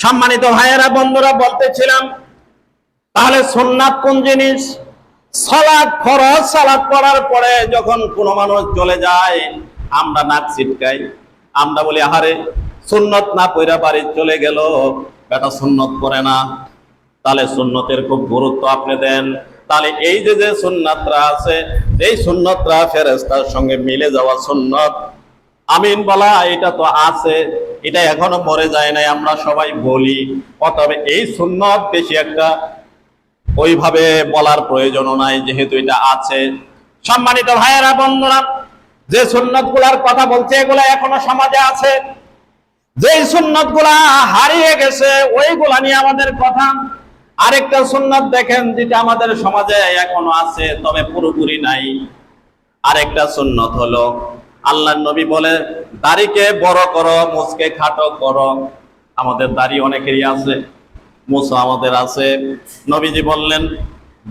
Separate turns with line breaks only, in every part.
সম্মানিত ভাইয়েরা, বন্ধুরা, বলতেছিলাম তাহলে সুন্নাত কোন জিনিস? সালাত ফরজ, সালাত পড়ার পরে যখন কোনো মানুষ চলে যায় আমরা নাক ছিটকাই, আমরা বলি আহারে সুন্নত না পড়া বাড়ি চলে গেল, বেটা সুন্নত পড়ে না। তাহলে সুন্নতের খুব গুরুত্ব আপনি দেন। তাহলে এই যে সুন্নাতরা আছে, এই সুন্নতরা ফেরেশতার সঙ্গে মিলে যাওয়া সুন্নত, আমিন বলা, এটা তো আছে, এটা এখনো মরে যায় নাই, আমরা সবাই বলি। তবে এই সুন্নত বেশি একটা ওইভাবে বলার প্রয়োজনও নাই, যেহেতু এটা আছে। সম্মানিত ভাইয়েরা, বন্ধুরা, যে সুন্নত গুলার কথা বলছে এগুলা এখনো সমাজে আছে। যে সুন্নত গুলা হারিয়ে গেছে ওইগুলা নিয়ে আমাদের কথা। আরেকটা সুন্নত দেখেন যেটা আমাদের সমাজে এখনো আছে তবে পুরোপুরি নাই। আরেকটা সুন্নত হলো আল্লাহর নবী বলে দাড়িকে বড় করো, মুছকে খাটো করো। আমাদের দাড়ি অনেকেরই আছে, মুছ আমাদের আছে। নবীজি বললেন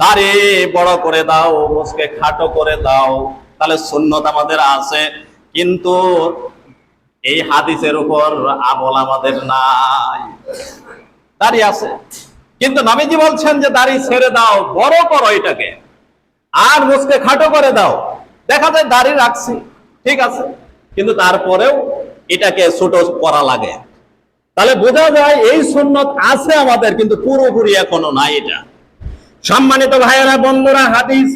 দাড়ি বড় করে দাও, মুছকে খাটো করে দাও। তাহলে সুন্নত আমাদের আছে, কিন্তু এই হাদিসের উপর আমল আমাদের নাই। দাড়ি আছে কিন্তু নবীজি বলছেন যে দাড়ি ছেড়ে দাও, বড় করো এটাকে, আর মুছকে খাটো করে দাও। দেখা যায় দাড়ি রাখছি ঠিক আছে, কিন্তু তারপরেও এটাকে ছোট করা লাগে। তাহলে বোঝা যায় এই সুন্নত আছে আমাদের, কিন্তু পুরোপুরি এখনো নাই এটা। সম্মানিত ভাইয়েরা, বন্ধুরা, হাদিস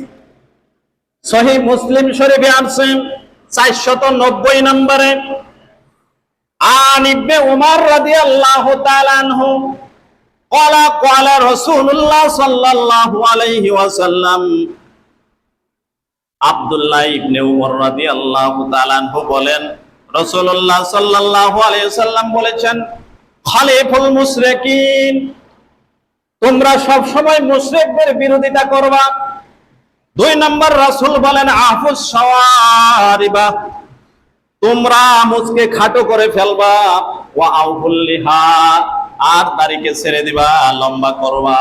সহিহ মুসলিম শরীফে আছে 490 নম্বরে, আন ইবনে উমর রাদিয়াল্লাহু তাআলা আনহু ক্বালা ক্বালা রাসূলুল্লাহ সাল্লাল্লাহু আলাইহি ওয়াসাল্লাম। আব্দুল্লাহ ইবনে উমর রাদিয়াল্লাহু তাআলা আনহু বলেন রাসূলুল্লাহ সাল্লাল্লাহু আলাইহি ওয়াসাল্লাম বলেছেন, খালিফুল মুশরিকিন, তোমরা সব সময় মুশরিকদের বিরোধিতা করবা। 2 নম্বর রাসূল বলেন আফুস শাওয়ারিবা, তোমরা মুছকে খাটো করে ফেলবা। ওয়া আউফুল লিহা, আর দাড়িকে ছেড়ে দিবা, লম্বা করবা।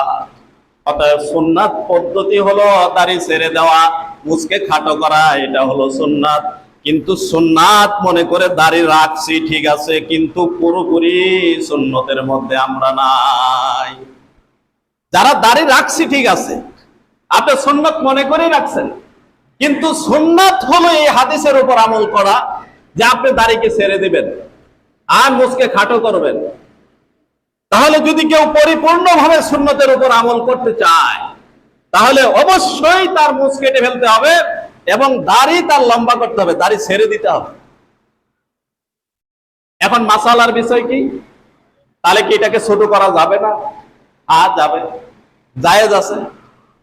অতএব সুন্নাত পদ্ধতি হলো দাড়ি ছেড়ে দেওয়া, মুছকে খাটো করা, এটা হলো সুন্নাত। কিন্তু সুন্নাত মনে করে দাড়ি রাখছি ঠিক আছে, কিন্তু পুরোপুরি সুন্নতের মধ্যে আমরা নাই। যারা দাড়ি রাখছি ঠিক আছে, আপনি সুন্নত মনে করেই রাখছেন, কিন্তু সুন্নাত হলো এই হাদিসের উপর আমল করা, যে আপনি দাড়িকে ছেড়ে দিবেন আর মুছকে খাটো করবেন। তাহলে যদি কেউ পরিপূর্ণভাবে সুন্নতের উপর আমল করতে চায় তাহলে অবশ্যই তার মুছ কেটে ফেলতে হবে এবং দাড়ি তার লম্বা করতে হবে, দাড়ি ছেড়ে দিতে হবে। এখন মাসালার বিষয় কি? তাহলে কি এটাকে ছোট করা যাবে না? যাবে, জায়েজ আছে,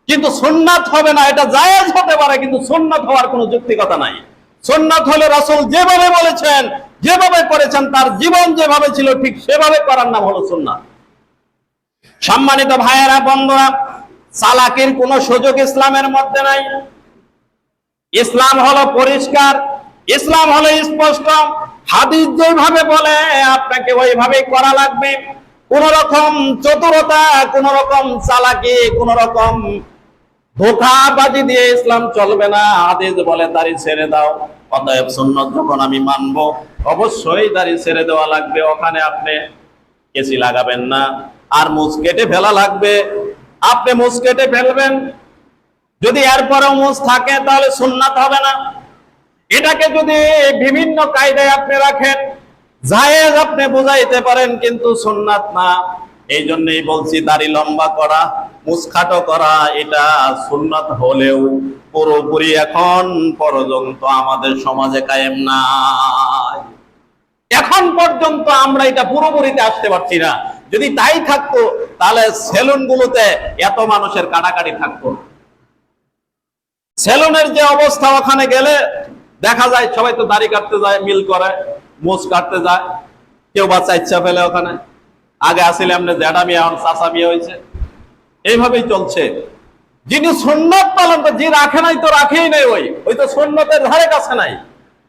কিন্তু সুন্নাত হবে না। এটা জায়েজ হতে পারে, কিন্তু সুন্নাত হওয়ার কোনো যৌক্তিকতা নাই। সুন্নাত হলে রাসূল যেভাবে বলেছেন, যেভাবে করেছেন, তার জীবন যেভাবে ছিল ঠিক সেভাবে করার নাম হলো সুন্নাত। সম্মানিত ভাইয়েরা, বন্ধুরা, চালাকির কোনো সুযোগ ইসলামের মধ্যে নাই। ইসলাম হলো পরিষ্কার, ইসলাম হলো স্পষ্ট। হাদিস যেভাবে বলে আপনাকে ওইভাবেই করা লাগবে। কোন রকম চতুরতা, কোন রকম চালাকি, কোন রকম ধোঁকাবাজি দিয়ে ইসলাম চলবে না। হাদিস বলে দাড়ি ছেড়ে দাও, অতএব সুন্নত যখন আমি মানবো অবশ্যই দাড়ি ছেড়ে দেওয়া লাগবে, ওখানে আপনি কেসি লাগাবেন না। আর মুছ কেটে ফেলা লাগবে, আপনি মুছ কেটে ফেলবেন। যদি এরপরেও মুছ থাকে তাহলে সুন্নাত হবে না। এটাকে যদি বিভিন্ন কায়দায় আপনি রাখেন, জায়েজ আপনি বুঝাইতে পারেন, কিন্তু সুন্নাত না। এই জন্যই বলছি দাড়ি লম্বা করা, মুছ খাটো করা এটা সুন্নাত হলেও পুরোপুরি এখন পর্যন্ত আমাদের সমাজে কায়েম নাই। এখন পর্যন্ত আমরা এটা পুরোপুরিতে আসতে পারছি না। যদি তাই থাকতো তাহলে সেলুন গুলোতে এত মানুষের কাটাকাটি থাকতো। সেলুনের যে অবস্থা, ওখানে গেলে দেখা যায় সবাই তো দাড়ি কাটতে যায়, মিল করে, মুছ কাটতে যায়, কেউ বাচ্চা ইচ্ছা ফেলে ওখানে। আগে আসলে এমনি জ্যাডা মিয়া, চাচা মিয়া হয়েছে, এইভাবেই চলছে। যিনি সুন্নাত পালন করে, যে রাখে নাই তো রাখেই নাই, ওই তো সুন্নতের ধারে কাছে নাই।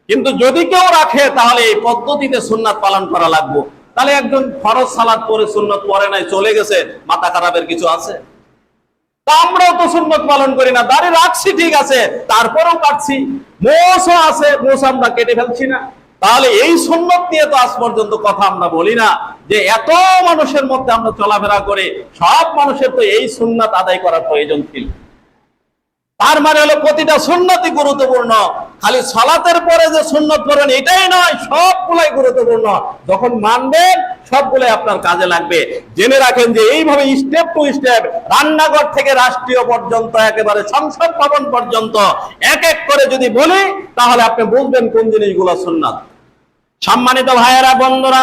কিন্তু যদি কেউ রাখে তাহলে এই পদ্ধতিতে সুন্নাত পালন করা লাগবে। তাহলে একজন ফরজ সালাত পড়ে সুন্নত পড়ে নাই, চলে গেছে, মাথা খারাপের কিছু আছে? তা আমরাও তো সুন্নত পালন করি না, দাড়ি রাখছি ঠিক আছে, তারপরেও কাটছি। মোছও আছে, মোছ আমরা কেটে ফেলছি না। তাহলে এই সুন্নত নিয়ে তো আজ পর্যন্ত কথা আমরা বলি না, যে এত মানুষের মধ্যে আমরা চলাফেরা করে সব মানুষের তো এই সুন্নাত আদায় করার প্রয়োজন ছিল। তার মানে হলো প্রতিটা সুন্নতই গুরুত্বপূর্ণ, খালি সালাতের পরে যে সুন্নত পড়েন এটাই নয়, সবগুলাই গুরুত্বপূর্ণ। যখন মানবেন সবগুলাই আপনার কাজে লাগবে। জেনে রাখেন যে এইভাবে স্টেপ টু স্টেপ, রান্নাঘর থেকে রাষ্ট্রীয় পর্যন্ত, একেবারে সংসদ ভবন পর্যন্ত এক এক করে যদি বলি, তাহলে আপনি বুঝবেন কোন জিনিসগুলো সুন্নাত। সম্মানিত ভাইয়েরা, বন্ধুরা,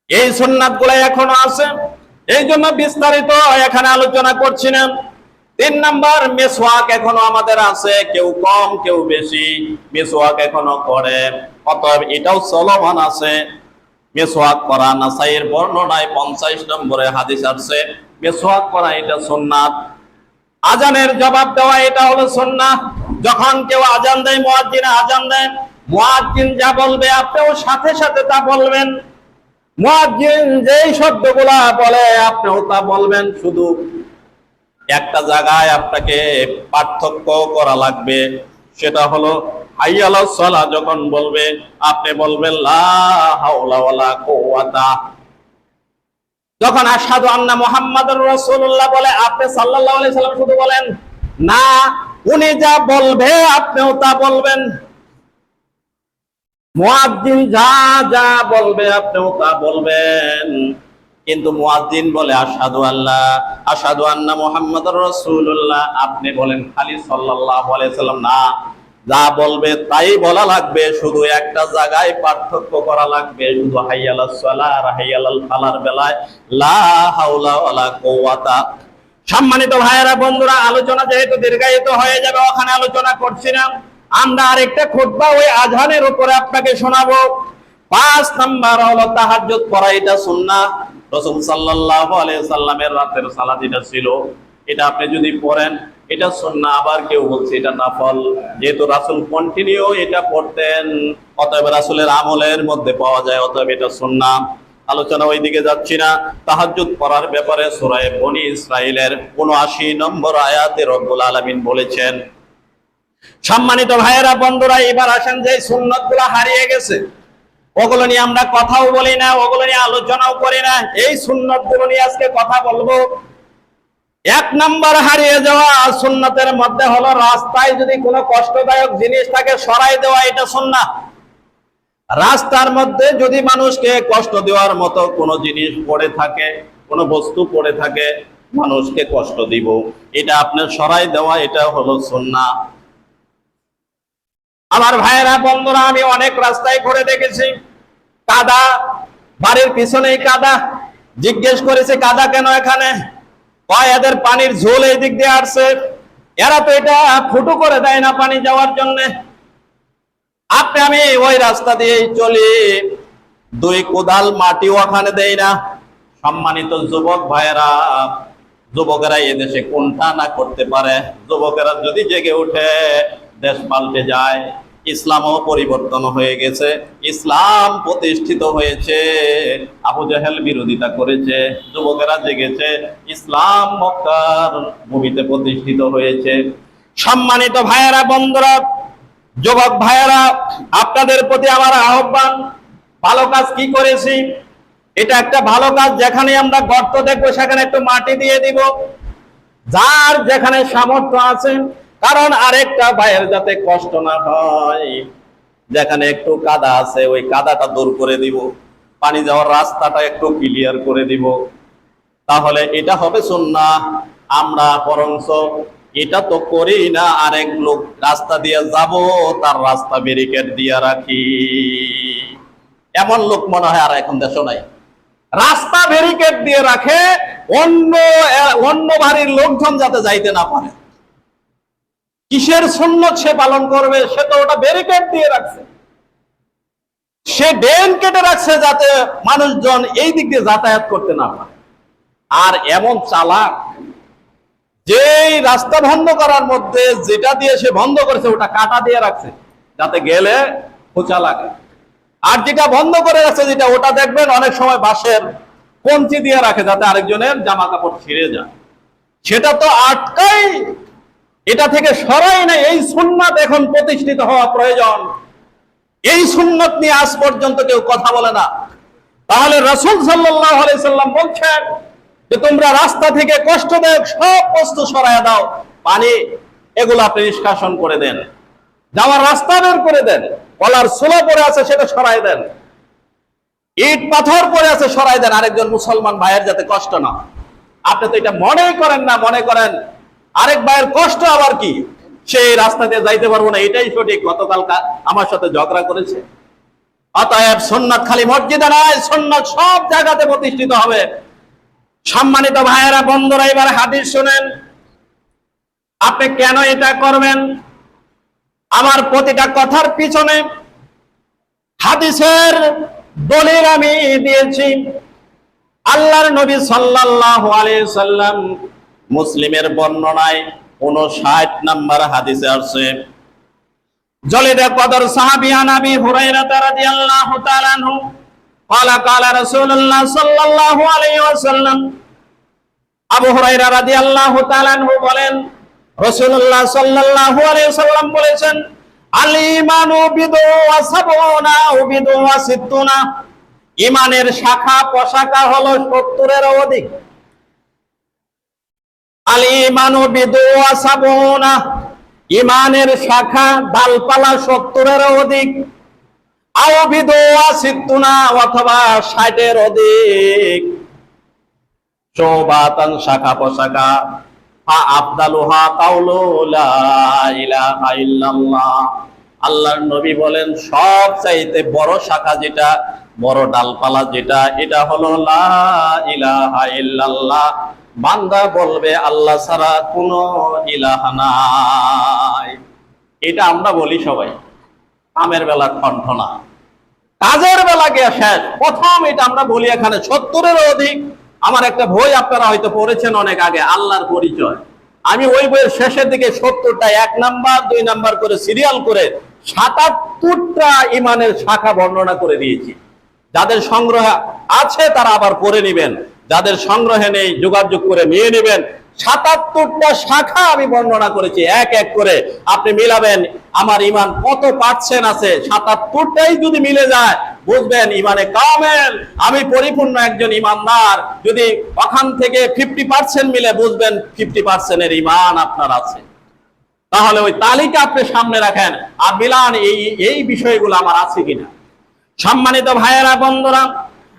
এই সুন্নাত গুলো এখনো আছে, এই জন্য বিস্তারিত এখানে আলোচনা করছি না। 3 নাম্বার, মিসওয়াক এখনো আমাদের আছে, কেউ কম কেউ বেশি মিসওয়াক এখনো করে, অতএব এটাও চলমান আছে। মিসওয়াক করা নাসাইয়ের বর্ণনায় 50 নম্বরে হাদিস আসছে, মিসওয়াক করা এটা সুন্নাত। আজানের জবাব দেওয়া এটা হলো সুন্নাত। যখন কেউ আজান দেয়, মুয়াজ্জিন আজান দেয়, মুয়াজ্জিন যা বলবে আপনিও সাথে সাথে তা বলবেন। মুয়াজ্জিন যেই শব্দগুলা বলে আপনিও তা বলবেন। শুধু একটা জায়গায় আপনাকে পার্থক্য করা লাগবে, সেটা হলো হাইয়া আলাস সালাহ যখন বলবে আপনি বলবেন লা হাওলা ওয়ালা কুওয়াতা। যখন আশহাদু আন্না মুহাম্মাদুর রাসূলুল্লাহ বলে আপনি সাল্লাল্লাহু আলাইহি সাল্লাম শুধু বলেন না, উনি যা বলবে আপনিও তা বলবেন। মুয়াজ্জিন যা যা বলবে আপনিও তা বলবেন। কিন্তু মুয়াজ্জিন বলে আশহাদু আন্না মুহাম্মাদুর রাসূলুল্লাহ, আপনি বলেন খালি সাল্লাল্লাহু আলাইহি সাল্লাম না, যা বলবে তাই বলা লাগবে। শুধু একটা জায়গায় পার্থক্য করা লাগবে, শুধু হাইয়া আলাস সালাহ আর হাইয়া আলাল ফালাহর বেলায় লা হাওলা ওয়ালা কুওয়াতা। সম্মানিত ভাইয়েরা, বন্ধুরা, আলোচনা যেহেতু দীর্ঘায়িত হয়ে যাবে, ওখানে আলোচনা করছি না। আমরা আরেকটা খুতবা ওই আযানের উপরে আপনাকে শোনাবো। 5 নাম্বার হলো তাহাজ্জুদ পড়া, এটা সুন্নাহ। রাসূল সাল্লাল্লাহু আলাইহি সাল্লামের রাতের সালাত এটা ছিল, এটা আপনি যদি পড়েন এটা সুন্নাহ। আবার কেউ বলছে এটা নফল, যেহেতু রাসূল কন্টিনিউ এটা পড়তেন, অতএব রাসূলের আমলের মধ্যে পাওয়া যায়, অতএব এটা সুন্নাহ। আলোচনা ওইদিকে যাচ্ছি না। তাহাজ্জুদ পড়ার ব্যাপারে সূরা বনী ইসরাঈলের ৭৯ নম্বর আয়াতে রব্বুল আলামিন বলেছেন। সম্মানিত ভাইয়েরা, বন্ধুরা, এবার আসেন যে সুন্নাতগুলো হারিয়ে গেছে, ওগুলো নিয়ে আমরা কথাও বলি না, ওগুলো নিয়ে আলোচনাও করি না। এই সুন্নাতগুলো নিয়ে আজকে কথা বলবো। 1 নাম্বার হারিয়ে যাওয়া সুন্নাতের মধ্যে হলো রাস্তায় যদি কোনো কষ্টদায়ক জিনিস থাকে সরাই দেওয়া, এটা সুন্নাহ। রাস্তার মধ্যে যদি মানুষকে কষ্ট দেওয়ার মতো কোনো জিনিস পড়ে থাকে, কোনো বস্তু পড়ে থাকে, মানুষকে কষ্ট দিব, এটা আপনার সরাই দেওয়া, এটা হলো সুন্নাহ। আমার ভাইয়েরা, বন্ধুরা, আমি অনেক রাস্তায় করে দেখেছি কাদা, বাড়ির পিছনেই কাদা। জিজ্ঞেস করেছে কাদা কেন এখানে, কয় এদের পানির ঝোল এই দিক দিয়ে আসছে, এরা তো এটা ফুটো করে দেয় না পানি যাওয়ার জন্য। আমি ওই রাস্তা দিয়েই চলি, 2 কোদাল মাটিও ওখানে দেই না। সম্মানিত যুবক ভাইয়েরা, যুবকেরা এদেশে কোনটা না করতে পারে। যুবকেরা যদি জেগে উঠে, দেশ পাল্টে যায়, ইসলামও পরিবর্তন হয়ে গেছে, ইসলাম প্রতিষ্ঠিত হয়েছে। আবু জাহেল বিরোধিতা করেছে, যুবকেরা জেগেছে, ইসলাম মক্কার ভূমিতে প্রতিষ্ঠিত হয়েছে। সম্মানিত ভাইয়েরা, বন্ধুরা, যুবক ভাইয়েরা, আপনাদের প্রতি আমার আহ্বান, ভালো কাজ কি করেছি, এটা একটা ভালো কাজ। যেখানে আমরা গর্ত দেখবো সেখানে একটু মাটি দিয়ে দিব, যার যেখানে সামর্থ্য আছে। কারণ আরেকটা ভাইয়ের যাতে কষ্ট না হয়, যেখানে একটু কাদা আছে ওই কাদাটা দূর করে দিব, পানি যাওয়ার রাস্তাটা একটু ক্লিয়ার করে দিব, তাহলে এটা হবে সুন্নাহ। আমরা বরঞ্চ এটা তো করি না, আরেক লোক রাস্তা দিয়ে যাব তার রাস্তা ব্যারিকেড দিয়ে রাখি। এমন লোক মনে হয় আর এখন দেশে নাই। রাস্তা ব্যারিকেড দিয়ে রাখে অন্য বাড়ির লোকজন যাতে যাইতে না পারে। কিসের সুন্নত সে পালন করবে, সে তো ওটা ব্যারিকেড দিয়ে রাখছে, সে ড্রেন কেটে রাখছে যাতে মানুষজন এই দিক দিয়ে যাতায়াত করতে না পারে। আর এমন চালাক যে রাস্তা বন্ধ করার মধ্যে যেটা দিয়ে সে বন্ধ করেছে ওটা কাটা দিয়ে রাখছে যাতে গেলে খোঁচা লাগে। আর যেটা বন্ধ করে রাখছে যেটা, ওটা দেখবেন অনেক সময় বাঁশের কঞ্চি দিয়ে রাখে যাতে আরেকজনের জামা কাপড় ছিঁড়ে যায়, সেটা তো আটকাই, এটা থেকে সরাই নাই। এই সুন্নাত এখন প্রতিষ্ঠিত হওয়া প্রয়োজন। এই সুন্নত নিয়ে আজ পর্যন্ত কেউ কথা বলে না। তাহলে রাসূল সাল্লাল্লাহু আলাইহি সাল্লাম বলছেন যে তোমরা রাস্তা থেকে কষ্টদায়ক সব বস্তু সরায়া দাও, পানি এগুলো আপনি নিষ্কাশন করে দেন, যাওয়ার রাস্তা বের করে দেন, কলার ছোলা পড়ে আছে সেটা সরাই দেন, ইট পাথর পড়ে আছে সরাই দেন, আরেকজন মুসলমান ভাইয়ের যাতে কষ্ট না। আপনি তো এটা মনেই করেন না, মনে করেন আরেক ভাইয়ের কষ্ট আবার কি, সেই রাস্তা দিয়ে যাইতে পারবো না, এটাই সঠিক। গতকাল আমার সাথে ঝগড়া করেছে। অতএব সুন্নাত খালি মসজিদে নয়, সুন্নাত সব জায়গাতে প্রতিষ্ঠিত হবে। সম্মানিত ভাইয়েরা, বন্ধুরা, এবার হাদিস শুনেন। আপনি কেন এটা করবেন? আমার প্রতিটা কথার পিছনে হাদিসের দলিল আমি দিয়েছি। আল্লাহর নবী সাল্লাল্লাহু আলাইহি সাল্লাম মুসলিমের বর্ণনায় 59 নম্বর হাদিসে আসছে, জলিদে কদর সাহাবী আবি হুরায়রা রাদিয়াল্লাহু তাআলা আনহু ক্বালা ক্বালা রাসূলুল্লাহ সাল্লাল্লাহু আলাইহি ওয়াসাল্লাম। আবু হুরায়রা রাদিয়াল্লাহু তাআলা আনহু বলেন, রাসূলুল্লাহ সাল্লাল্লাহু আলাইহি ওয়াসাল্লাম বলেছেন, আল ঈমানু বিদউ ওয়া সাবউনা ওয়া বিদউ ওয়া সিত্তুনা, ঈমানের শাখা প্রশাখা হলো 70-এর অধিক। আল ঈমানু বিদউ ওয়া সাবউনা, ঈমানের শাখা ডালপালা 70-এর অধিক। আও বিদউ ওয়া সিত্তুনা, অথবা 60-এর অধিক। শোবাতান, শাখা প্রশাখা। আফদালুহা কাউলু লা ইলাহা ইল্লাল্লাহ। আল্লাহর নবী বলেন সবচাইতে বড় শাখা যেটা, বড় ডালপালা যেটা, এটা হলো লা ইলাহা ইল্লাল্লাহ। বান্দা বলবে আল্লাহ ছাড়া কোনো ইলাহা নাই। এটা আমরা বলি সবাই, কামের বেলা কণ্ঠ না, কাজের বেলা গিয়ে শেষ। প্রথম এটা আমরা বলি এখানে 70-এর অধিক। আমার একটা বই আপনারা হয়তো পড়েছেন অনেক আগে, আল্লাহর পরিচয়। আমি ওই বইয়ের শেষের দিকে 70টা 1 নাম্বার 2 নাম্বার করে সিরিয়াল করে 77টা ইমানের শাখা বর্ণনা করে দিয়েছি। যাদের সংগ্রহ আছে তারা আবার পড়ে নেবেন, যাদের সংগ্রহে নেই যোগাযোগ করে নিয়ে নেবেন। 77টা শাখা আমি বর্ণনা করেছি, এক এক করে আপনি মিলাবেন আমার ইমান কত পার্সেন্ট আছে। 77টাই যদি মিলে যায় বুঝবেন ইমানে কামেল, আমি পরিপূর্ণ একজন ইমানদার। যদি ওখান থেকে 50% মিলে বুঝবেন 50%-এর ইমান আপনার আছে। তাহলে ওই তালিকা আপনি সামনে রাখেন আর মিলান এই বিষয়গুলো আমার আছে কিনা। সম্মানিত ভাইয়েরা, বন্ধুরা,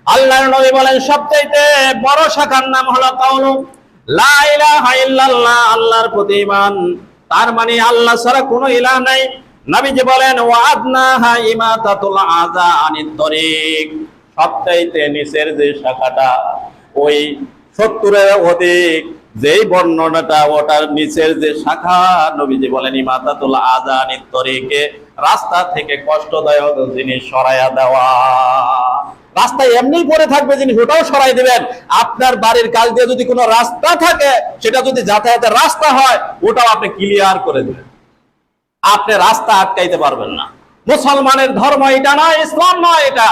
আল্লাহর নবী বলেন সবচাইতে বড় শাখার নাম হলো কাউলু লা ইলাহা ইল্লাল্লাহ, আল্লাহর প্রতি ঈমান। তার মানে আল্লাহ ছাড়া কোনো ইলাহ নাই। নবীজি বলেন ওয়া আদনাহা ইমাতাতুল আযা আনিত তরিক, সবচাইতে নিচের যে শাখাটা, ওই 70-এর অধিক যেই বর্ণনাটা, ওটার নিচের যে শাখা, নবীজি বলেন ইমাতাতুল আযা আনিত তরিকে, রাস্তা থেকে কষ্টদায়ক জিনিস সরাইয়া দেওয়া। রাস্তায় এমনি পড়ে থাকবে জিনিস, ওটাও সরাই দিবেন। আপনার বাড়ির কাছ দিয়ে যদি কোনো রাস্তা থাকে, সেটা যদি যাতায়াতের রাস্তা হয়, ওটাও আপনি ক্লিয়ার করে দিবেন। আপনি রাস্তা আটকাইতে পারবেন না। মুসলমানের ধর্ম এটা নয়, ইসলাম নয় এটা।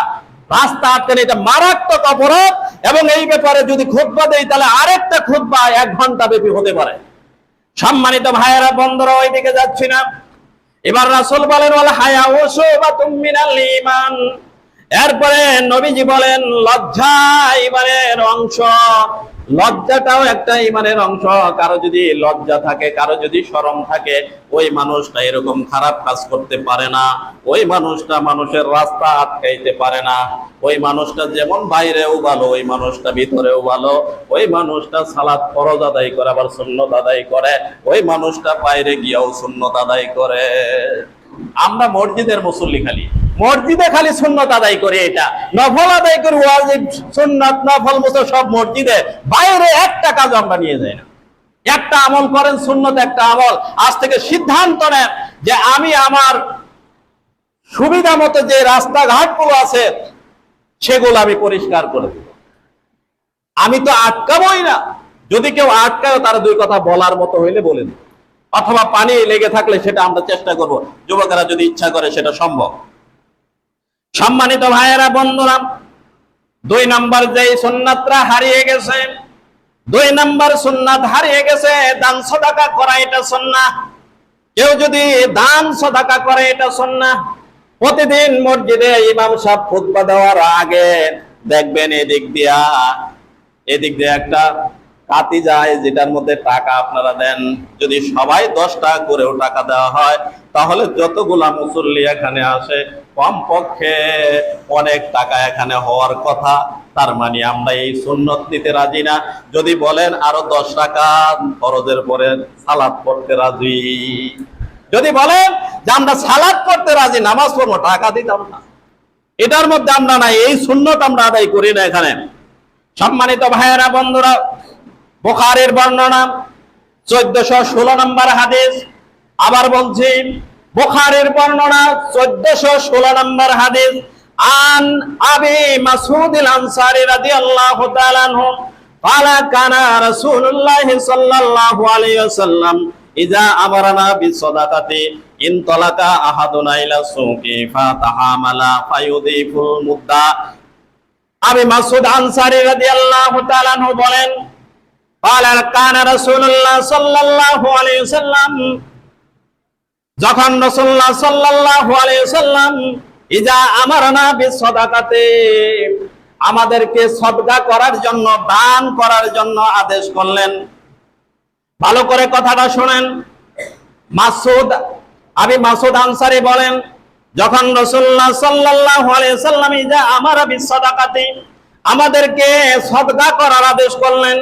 রাস্তা আটকানো এটা মারাত্মক অপরাধ, এবং এই ব্যাপারে যদি খুতবা দেই তাহলে আরেকটা খুতবা 1 ঘন্টা ব্যাপী হতে পারে। সম্মানিত ভাইয়েরা, বন্ধুরা, ওইদিকে যাচ্ছি না। এবার রাসূল বলেন ওয়াল হায়াউ শুবাতুম মিনাল ঈমান। এরপরে নবীজি বলেন লজ্জা ঈমানের অংশ। লজ্জাটাও একটা ঈমানের অংশ। কারো যদি লজ্জা থাকে, কারো যদি শরম থাকে, ওই মানুষটা এরকম খারাপ কাজ করতে পারে না। ওই মানুষটা মানুষের রাস্তা আটকাইতে পারে না। ওই মানুষটা যেমন বাইরেও ভালো, ওই মানুষটা ভিতরেও ভালো। ওই মানুষটা সালাত ফরজ আদায় করে, আবার সুন্নত আদায় করে। ওই মানুষটা বাইরে গিয়েও সুন্নত আদায় করে। আমরা মসজিদের মুসল্লি, খালি মসজিদে খালি সুন্নত আদায় করে, এটা নফল আদায় করি, ওয়াজিব সুন্নাত নফল মুসল সব মসজিদে, বাইরে একটা কাজ আমরা নিয়ে যাই না। একটা আমল করেন সুন্নত, একটা আমল। আজ থেকে সিদ্ধান্ত নেন যে আমি আমার সুবিধা মতো যে রাস্তাঘাটগুলো আছে সেগুলো আমি পরিষ্কার করে দেব। আমি তো আটকাবই না। যদি কেউ আটকায় তার 2 কথা বলার মতো হইলে বলে দেব, অথবা পানি লেগে থাকলে সেটা আমরা চেষ্টা করব। যুবকেরা যদি ইচ্ছা করে সেটা সম্ভব। সম্মানিত ভাইয়েরা, বন্ধুরা, 2 নাম্বার যে সুন্নাতরা হারিয়ে গেছে, 2 নাম্বার সুন্নাত হারিয়ে গেছে দান সাদাকা করা, এটা সুন্নাহ। কেউ যদি দান সাদাকা করে এটা সুন্নাহ। প্রতিদিন মসজিদে ইমাম সাহেব খুতবা দেওয়ার আগে দেখবেন এদিক দিয়ে একটা কাতি যায়, যেটার মধ্যে টাকা আপনারা দেন। যদি সবাই 10 টাকা করেও টাকা দেওয়া হয়, তাহলে যতগুলা মুসল্লি এখানে আসে কমপক্ষে অনেক টাকা এখানে হওয়ার কথা। তার মানে আমরা এই সুন্নত নিতে রাজি না। যদি বলেন আরো 10 টাকা ফরজের পরে সালাত পড়তে রাজি, যদি বলেন যে আমরা সালাত পড়তে রাজি, নামাজ পড়বো, টাকা দিতাম না, এটার মধ্যে আমরা নাই, এই সুন্নত আমরা আদায় করি না এখানে। সম্মানিত ভাইয়েরা বন্ধুরা, বুখারীর বর্ণনা 1416 নম্বর হাদিস। আবার বলছি, বুখারীর বর্ণনা 1416 নম্বর হাদিস। আন আবি মাসউদ আল আনসারী রাদিয়াল্লাহু তাআলা আনহু قال كان رسول الله صلى الله عليه وسلم إذا أمرنا بالصدقة انطلق أحدنا إلى السوق فتحامل فيضيف المدة। আবি মাসউদ আনসারী রাদিয়াল্লাহু তাআলা আনহু বলেন, قال كان رسول الله صلى الله عليه وسلم, যখন রাসূলুল্লাহ সাল্লাল্লাহু আলাইহি ওয়াসাল্লাম ইজা আমারনা বিসসাদাকাতে, আমাদেরকে সদকা করার জন্য, দান করার জন্য আদেশ করলেন। ভালো করে কথাটা শুনেন। আবি মাসউদ আনসারী বলেন, যখন রাসূলুল্লাহ সাল্লাল্লাহু আলাইহি ওয়াসাল্লাম ইজা আমারা বিসসাদাকাতে, আমাদেরকে সদকা করার আদেশ করলেন।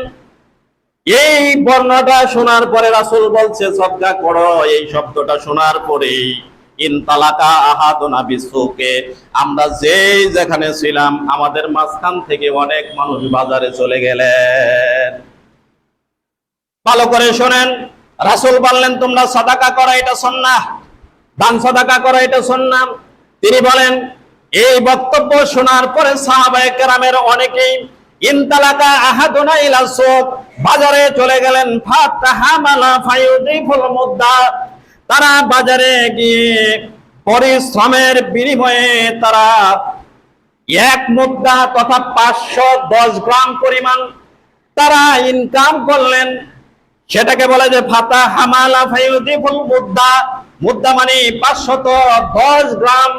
এই বর্ণনাটা শোনার পরে রাসূল বলছে সদকা করো, এই শব্দটা শোনার পরে ইনতালাকা আহাদুনা বিসুকে, আমরা যেখানে ছিলাম আমাদের মাঝখান থেকে অনেক মানুষ বাজারে চলে গেলেন। ভালো করে শোনেন, রাসূল বললেন তোমরা সাদাকা করো, এটা সুন্নাহ, দান সাদাকা করো, এটা সুন্নাহ। তিনি বলেন, এই বক্তব্য শোনার পরে সাহাবায়ে কেরামের অনেকেই ইনতালাকা আহাদুনা ইলা সুক, বাজারে চলে গেলেন। ফাতাহামালা ফায়ুদিফুল মুদ্দা, তারা বাজারে গিয়ে পরিশ্রমের বিনিময়ে তারা 1 মুদ্দা তথা 510 গ্রাম পরিমাণ তারা ইনকাম করলেন। সেটাকে বলে যে ফাতাহামালা ফায়ুদিফুল মুদ্দা, মুদ্দা মানে 510 গ্রাম।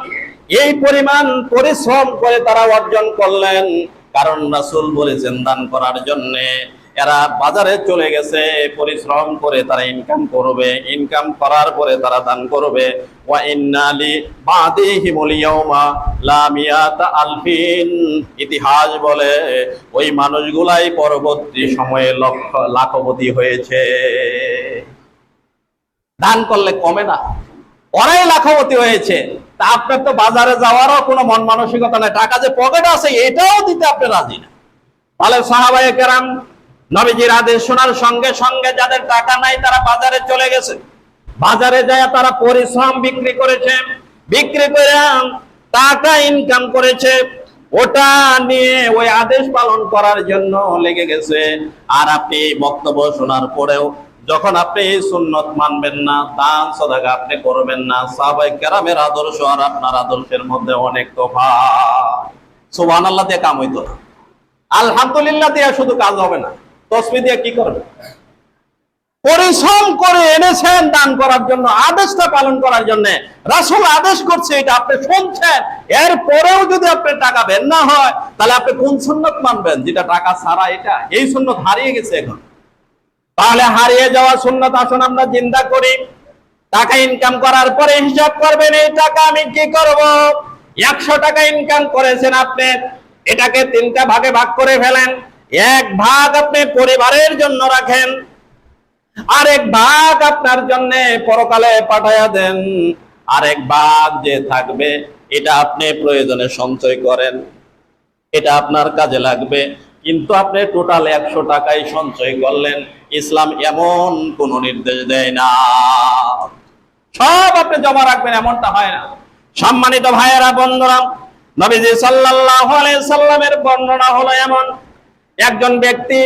এই পরিমাণ পরিশ্রম করে তারা অর্জন করলেন, কারণ রাসূল বলেছেন দান করার জন্য। এরা বাজারে চলে গেছে, পরিশ্রম করে তারা ইনকাম করবে, ইনকাম করার পরে তারা দান করবে। ওয়া ইন্নালি বাদিহিমুল ইয়াউমা লামিয়াতা আলফিন, ইতিহাস বলে ওই মানুষগুলাই পরবর্তী সময়ে লাখপতি হয়েছে। দান করলে কমে না, ওরাই লাখপতি হয়েছে। তা আপনার তো বাজারে যাওয়ারও কোনো মন মানসিকতা নাই, টাকা যে পকেটে আছে এটাও দিতে আপনি রাজি না। তাহলে সাহাবায়ে কেরাম নবীজির আদেশ শোনার সঙ্গে সঙ্গে যাদের টাকা নাই তারা বাজারে চলে গেছে। বাজারে যায় তারা পরিশ্রম বিক্রি করেছে, বিক্রি করে টাকা ইনকাম করেছে, ওটা নিয়ে ওই আদেশ পালন করার জন্য লেগে গেছে। আর আপনি বক্তব্য শোনার পরেও যখন আপনি এই সুন্নত মানবেন না, দান সাদাকা আপনি করবেন না, সাহাবায়ে কেরামের আদর্শ আর আপনার আদর্শের মধ্যে অনেক তফাৎ। সুবহানাল্লাহ দিয়ে কাম হইতো না, আলহামদুলিল্লাহ দিয়ে শুধু কাজ হবে না, তাসবিহ দিয়ে কি করবেন? পরিশ্রম করে এনেছেন দান করার জন্য, আদেশটা পালন করার জন্য। রাসূল আদেশ করছে, এটা আপনি শুনছেন, এরপরেও যদি আপনার টাকা বের না হয়, তাহলে আপনি কোন সুন্নত মানবেন? যেটা টাকা ছাড়া, এটা এই সুন্নত হারিয়ে গেছে এখন। তাহলে হারিয়ে যাওয়া সুন্নত আসুন আমরা জিন্দা করি। টাকা ইনকাম করার পরে হিসাব করবেন, এই টাকা আমি কি করব। 100 টাকা ইনকাম করেছেন আপনি, এটাকে 3টা ভাগে ভাগ করে ফেলেন। 1 ভাগ আপনি পরিবারের জন্য রাখেন, আরেক ভাগ আপনার জন্য পরকালে পাঠায়া দেন, আরেক ভাগ যে থাকবে এটা আপনি প্রয়োজনে সঞ্চয় করেন, এটা আপনার কাজে লাগবে। কিন্তু আপনি টোটাল 100 টাকাই সঞ্চয় করলেন, ইসলাম এমন কোনো নির্দেশ দেয় না সব আপনি জমা রাখবেন, এমনটা হয় না। সম্মানিত ভাইয়েরা বন্ধুরা, নবীজি সাল্লাল্লাহু আলাইহি সাল্লামের বর্ণনা হলো এমন, একজন ব্যক্তি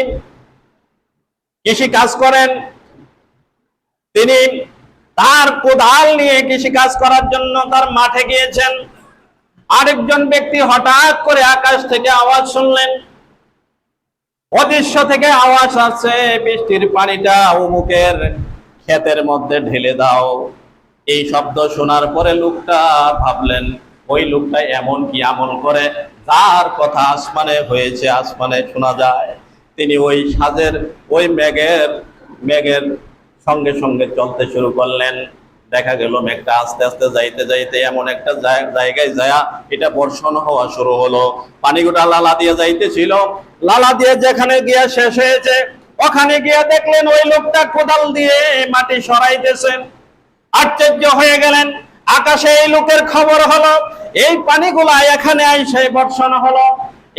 কৃষি কাজ করেন, তিনি তার কোদাল নিয়ে কৃষি কাজ করার জন্য তার মাঠে গিয়েছেন। আরেকজন ব্যক্তি হঠাৎ করে আকাশ থেকে আওয়াজ শুনলেন, অদৃশ্য থেকে আওয়াজ আসছে, বৃষ্টির পানিটা অমুকের ক্ষেতের মধ্যে ঢেলে দাও। এই শব্দ শোনার পরে লোকটা ভাবলেন ওই লোকটা এমন কি আমল করে যার কথা আসমানে হয়েছে, আসমানে শোনা যায়। তিনি ওই সাজের ওই মেঘের সঙ্গে সঙ্গে চলতে শুরু করলেন। দেখা গেল মেঘটা আস্তে আস্তে যাইতে যাইতে এমন একটা জায়গায় যায় এটা বর্ষণ হওয়া শুরু হলো। পানিগুলা লালা দিয়ে যাইতেছিল, লালা দিয়ে যেখানে গিয়া শেষ হয়েছে ওখানে গিয়া দেখলেন ওই লোকটা কোদাল দিয়ে মাটি সরাইতেছেন। আশ্চর্য হয়ে গেলেন। আকাশে এই লোকের খবর হলো, এই পানিগুলা এখানে আইসে বর্ষণ হলো।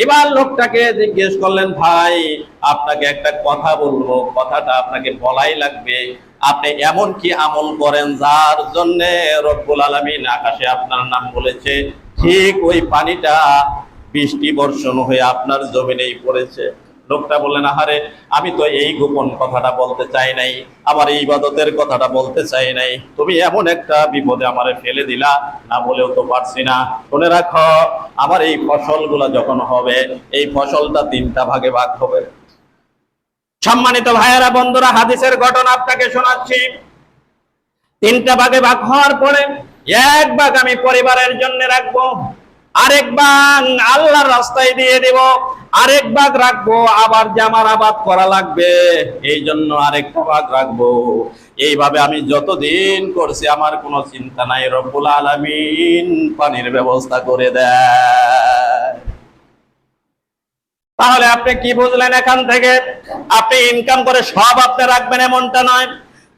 এবার লোকটাকে জিজ্ঞেস করলেন, ভাই আপনাকে একটা কথা বলবো, কথাটা আপনাকে বলাই লাগবে। আপনি এমন কি আমল করেন যার জন্য রব্বুল আলামিন আকাশে আপনার নাম বলেছে, ঠিক ওই পানিটা বৃষ্টি বর্ষণ হয়ে আপনার জমিনেই পড়েছে? লোকটা বললেন, আহারে আমি তো এই গোপন কথাটা বলতে চাই নাই, আমার এই ইবাদতের কথাটা বলতে চাই নাই, তুমি এমন একটা বিপদে আমারে ফেলে দিলা, না বলেও তো পারছি না। শুনে রাখো, আমার এই ফসলগুলা যখন হবে, এই ফসলটা 3টা ভাগে ভাগ হবে। সম্মানিত ভাইয়েরা বন্ধুরা, হাদিসের ঘটনা আপনাকে শোনাচ্ছি। 3টা ভাগে ভাগ হওয়ার পরে 1 ভাগ আমি পরিবারের জন্য রাখবো, আরেক ভাগ আল্লাহর রাস্তায় দিয়ে দেব, আরেক ভাগ রাখবো আবার জামার আবাদ করা লাগবে, এই জন্য আরেকটা ভাগ রাখবো। এইভাবে আমি যতদিন করছি আমার কোনো চিন্তা নাই, রব্বুল আলামিন পানির ব্যবস্থা করে দেয়। তাহলে আপনি কি বুঝলেন এখান থেকে? আপনি ইনকাম করে সব আপনি রাখবেন এমনটা নয়।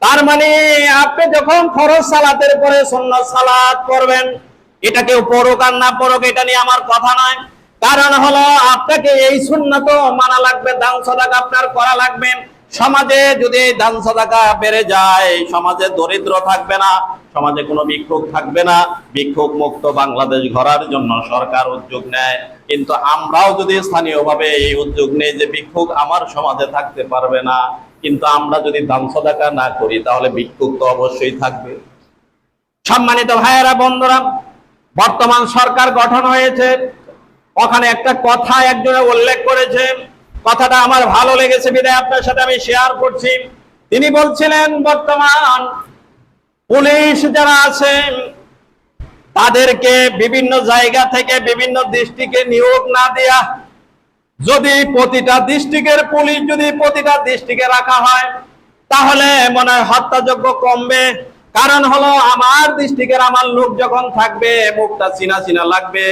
তার মানে আপনি যখন ফরজ সালাতের পরে সুন্নাত সালাত করবেন, এটা কেউ পড়ুক আর না পড়ুক এটা নিয়ে আমার কথা নয়। কারণ হলো আপনাকে এই সুন্নাত মানা লাগবে, দান সাদাকা আপনার করা লাগবে। সমাজে যদি দান সাদাকা বেড়ে যায়, সমাজে দরিদ্র থাকবে না, সমাজে কোনো ভিক্ষুক থাকবে না। ভিক্ষুক মুক্ত বাংলাদেশ গড়ার জন্য সরকার উদ্যোগ নেয়, কিন্তু আমরাও যদি স্থানীয়ভাবে এই উদ্যোগ নেই যে ভিক্ষুক আমার সমাজে থাকতে পারবে না, কিন্তু আমরা যদি দান সাদাকা না করি তাহলে ভিক্ষুক তো অবশ্যই থাকবে। সম্মানিত ভাইয়েরা বন্ধুরা, বর্তমান সরকার গঠন হয়েছে, ওখানে একটা কথা একজনে উল্লেখ করেছে, কথাটা আমার ভালো লেগেছে বিধায় আপনার সাথে আমি শেয়ার করছি। তিনি বলছিলেন, বর্তমান পুলিশ যারা আছেন তাদেরকে বিভিন্ন জায়গা থেকে বিভিন্ন ডিস্ট্রিক্টে নিয়োগ না দেয়া, যদি প্রতিটা ডিস্ট্রিক্টের পুলিশ যদি প্রতিটা ডিস্ট্রিক্টে রাখা হয় তাহলে মনে হয় হত্যাযজ্ঞ কমবে। কারণ হলো আমার ডিস্ট্রিক্টের আমার লোক যখন থাকবে, মুখটা চিনা চিনা লাগবে,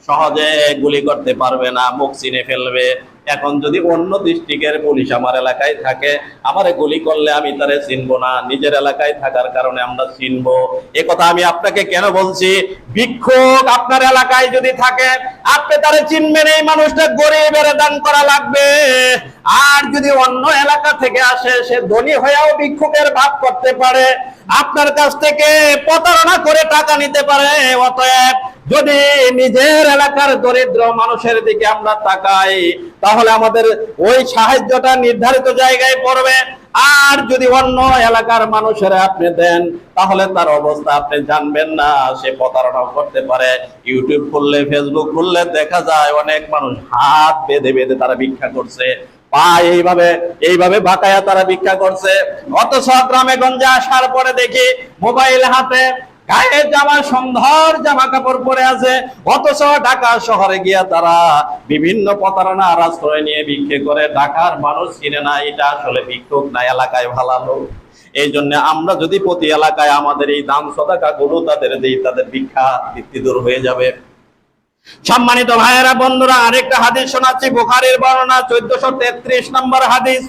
সহজে গুলি করতে পারবে না, মুখ চিনে ফেলবে। এখন যদি অন্য ডিস্ট্রিক্টের পুলিশ আমার এলাকায় থাকে, আমারে গুলি করলে আমি তারে চিনবো না, নিজের এলাকায় থাকার কারণে আমরা চিনবো। এ কথা আমি আপনাকে কেন বলছি? ভিক্ষুক আপনার এলাকায় যদি থাকে আপনি তারে চিনবেন, এই মানুষটা গরিবের দান করা লাগবে। আর যদি অন্য এলাকা থেকে আসে, সে ধনী হয়েও ভিক্ষুকের ভাব করতে পারে, আপনার কাছ থেকে প্রতারণা করে টাকা নিতে পারে। অতএব যদি নিজের এলাকার দরিদ্র মানুষের দিকে আমরা তাকাই তাহলে আমাদের ওই সাহায্যটা নির্ধারিত জায়গায় পড়বে। আর যদি অন্য এলাকার মানুষেরা আপনি দেন তাহলে তার অবস্থা আপনি জানবেন না, সে প্রতারণা করতে পারে। ইউটিউব খুললে, ফেসবুক খুললে দেখা যায় অনেক মানুষ হাত বেঁধে বেঁধে তারা ভিক্ষা করছে, পা এইভাবে বাঁকায়া তারা ভিক্ষা করছে। অথচ গ্রামে গঞ্জে আসার পরে দেখি মোবাইল হাতে, গায়ে জামা, সুন্দর জামা কাপড় পরে আছে, অথচ ঢাকা শহরে গিয়া তারা বিভিন্ন প্রতারণার আশ্রয় নিয়ে ভিক্ষে করে। ঢাকার মানুষ চিনে না এটা আসলে ভিক্ষুক না, এলাকায় ভালো লোক। এই জন্য আমরা যদি প্রতি এলাকায় আমাদের এই দান সাদাকা গুলো তাদের দিই, তাদের ভিক্ষা বৃত্তি দূর হয়ে যাবে। সম্মানিত ভাইয়েরা বন্ধুরা, আরেকটা হাদিস শোনাচ্ছি, বুখারীর বর্ণনা 1433 নম্বর হাদিস।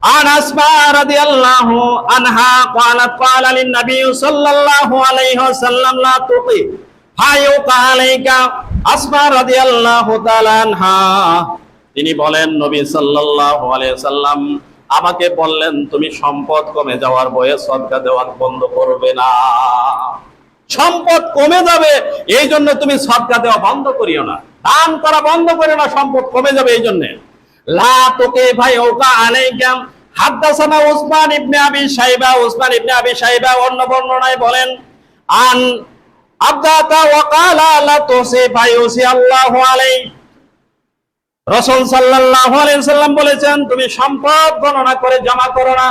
عن أسماء رضي الله عنها قالت قال للنبي صلى الله عليه وسلم لا تطع فيوقع عليك। أسماء رضي الله تعالى عنها তিনি বলেন, নবী সাল্লাল্লাহু আলাইহি সাল্লাম আমাকে বললেন, তুমি সম্পদ কমে যাওয়ার ভয়ে সদকা দেওয়া বন্ধ করবে না। সম্পদ কমে যাবে এই জন্য তুমি সদকা দেওয়া বন্ধ করিও না, দান করা বন্ধ করিও না, সম্পদ কমে যাবে এই জন্য। লা তোকে ভাই ওকা আলাইকাম। হাদাসানা উসমান ইবনে আবি শাইবা, উসমান ইবনে আবি শাইবা অন্য বর্ণনায় বলেন, আন আবদাতা ওয়া ক্বালা লা তুসি ফায়ুসি আল্লাহু আলাইহি। রাসূল সাল্লাল্লাহু আলাইহি সাল্লাম বলেছেন, তুমি সম্পদ গণনা করে জমা করো না,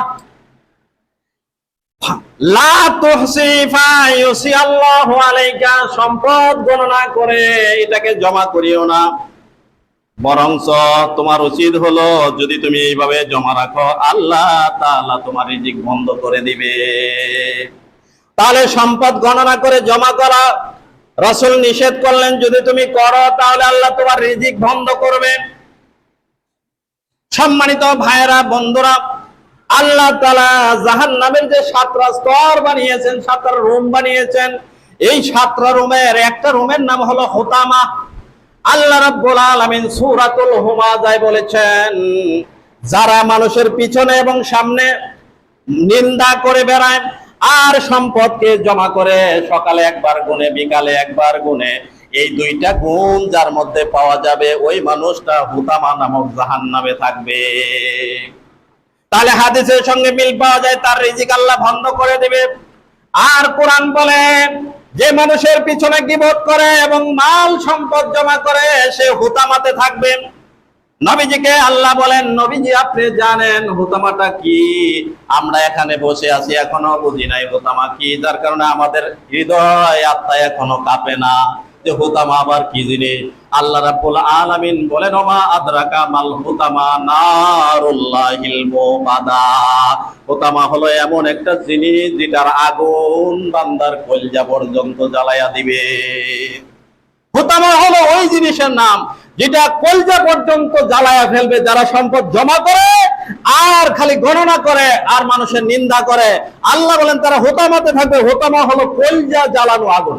লা তুহসি ফায়ুসি আল্লাহু আলাইকা, সম্পদ গণনা করে এটাকে জমা করিও না, বরঞ্চ তোমার উচিত হলো যদি তুমি এইভাবে জমা রাখো আল্লাহ তাআলা তোমার রিজিক বন্ধ করে দিবে। তাহলে সম্পদ গণনা করে জমা করা রাসূল নিষেধ করলেন, যদি তুমি করো তাহলে আল্লাহ তোমার রিজিক বন্ধ করবে। সম্মানিত ভাইয়েরা, বন্ধুরা, আল্লাহ তাআলা জাহান্নামের যে 7টা স্তর বানিয়েছেন, 7টা রুম বানিয়েছেন, এই 7টা রুমের একটা রুমের নাম হলো হুতামা। আল্লাহ রাব্বুল আলামিন সূরাতুল হুমাযায় বলেছেন, যারা মানুষের পিছনে এবং সামনে নিন্দা করে বেড়ায় আর সম্পদকে জমা করে, সকালে একবার গুনে বিকালে একবার গুনে, এই 2টা গুণ যার মধ্যে পাওয়া যাবে ওই মানুষটা হুতামা নামক জাহান্নামে থাকবে। তাহলে হাদিসের সঙ্গে মিল পাওয়া যায়, তার রিজিক আল্লাহ বন্ধ করে দিবে। আর কোরআন বলে যে মানুষের পিছনে গীবত করে এবং মাল সম্পদ জমা করে সে হুতামাতে থাকবে। নবীজিকে আল্লাহ বলেন, নবীজি আপনি জানেন হুতামাটা কি? আমরা এখানে বসে আছি এখনো বুঝি নাই হুতামা কি, যার কারণে আমাদের হৃদয় আত্মা এখনো কাঁপে না যে হুতামা আবার কি জিনিস। আল্লাহ রাব্বুল আলামিন বলেন, ওমা আদরাকা মাল হুতামা নারুল্লাহিল মুকাদা। হুতামা হলো এমন একটা জিনিস যেটার আগুন বান্দার কলিজা পর্যন্ত জ্বালায়া দিবে। হুতামা হলো ওই জিনিসের নাম যেটা কলিজা পর্যন্ত জ্বালায়া ফেলবে। যারা সম্পদ জমা করে আর খালি গণনা করে আর মানুষের নিন্দা করে, আল্লাহ বলেন তারা হুতামাতে থাকবে। হুতামা হলো কলিজা জ্বালানো আগুন।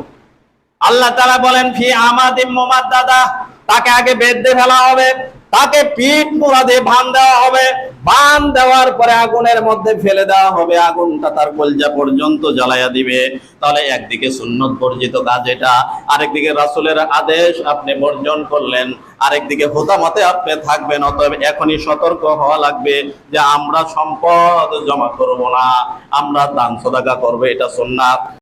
আল্লাহ তাআলা বলেন, ফি আমাদিম মুমাদ্দাদা, তাকে আগে বেঁধে ফেলা হবে, তাকে পিঠ মোড়া দিয়ে বাঁধ দেওয়া হবে, বাঁধ দেওয়ার পরে আগুনের মধ্যে ফেলে দেওয়া হবে, আগুনটা তার কলিজা পর্যন্ত জ্বালায়া দিবে। তাহলে একদিকে সুন্নত বর্জিত কাজ এটা, আরেকদিকে রাসূলের আদেশ আপনি বর্জন করলেন, আরেকদিকে হুতামাতে আপনি থাকবেন। অতএব এখনই সতর্ক হওয়া লাগবে যে আমরা সম্পদ জমা করব না, আমরা দান সদকা করব, এটা সুন্নাত।